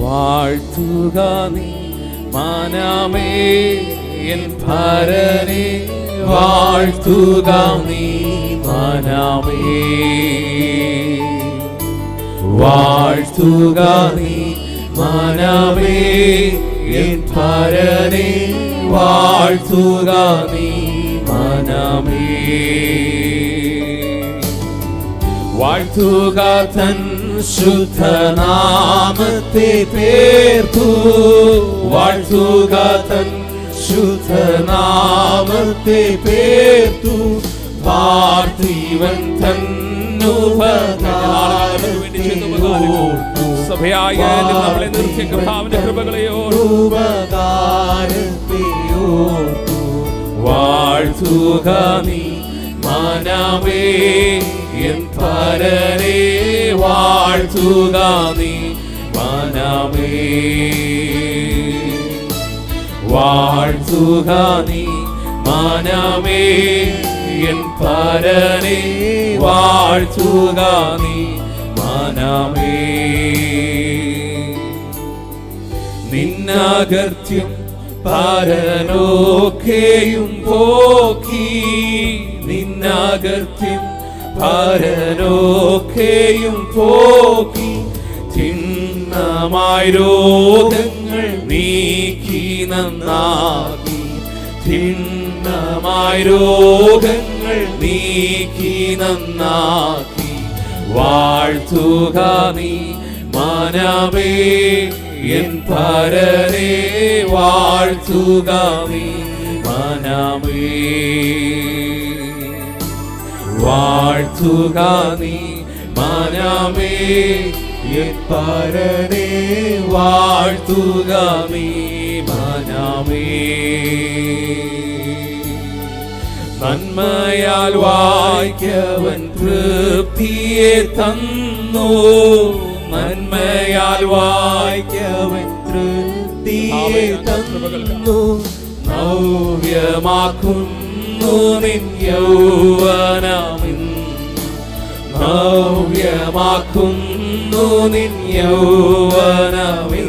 വാഴ്ത്തുക നീ മനമേ എൻ പരനെ വാഴ്ത്തുക നീ മനമേ വാഴ്ത്തുക നീ മനമേ എൻ പരനെ വാഴ്ത്തുക നീ മനമേ വാഴ്ത്തുക തൻ ശുദ്ധനാമത്തെ പേർത്തു വാഴ്ത്തുക തൻ ശുദ്ധനാമത്തെ പേർത്തു പാർത്ഥിവൻ തന്നുപകാരത്തെ സഭയായ നമ്മളെ നിർത്തിയ കർത്താവിന്റെ കൃപകളെ ഉപകാരത്തെ ഓർത്തു വാഴ്ത്തുക നീ മനമേ എൻ പരനെ വാഴ്ത്തുക നീ മനമേ വാഴ്ത്തുക നീ മനമേ എൻ പരനെ വാഴ്ത്തുക നീ മനമേ നിന്നകർത്യം പരനൊക്കെയും പോക്കി നിന്നകർത്യം പരനൊക്കെയും പോക്കി തിണ്ണമായി രോഗങ്ങൾ നീക്കി നന്നാക്കി തിണ്ണമായി രോഗങ്ങൾ നീക്കി നന്നാക്കി വാഴ്ത്തുക നീ മനമേ എൻ പരനെ വാഴ്ത്തുക നീ മനമേ വാഴ്ത്തുക നീ മനമേ എൻ പരനെ വാഴ്ത്തുക നീ മനമേ നന്മയാൽ വാഴ്ക്കവൻ തൃപ്തിയെ തന്നു നന്മയാൽ വാഴ്ക്കവൻ തൃപ്തിയെ തന്നു നവ്യമാക്കുന്നു നിൻ യൗവനമിന്ന് നവ്യമാക്കുന്നു നിൻ യൗവനമിന്ന്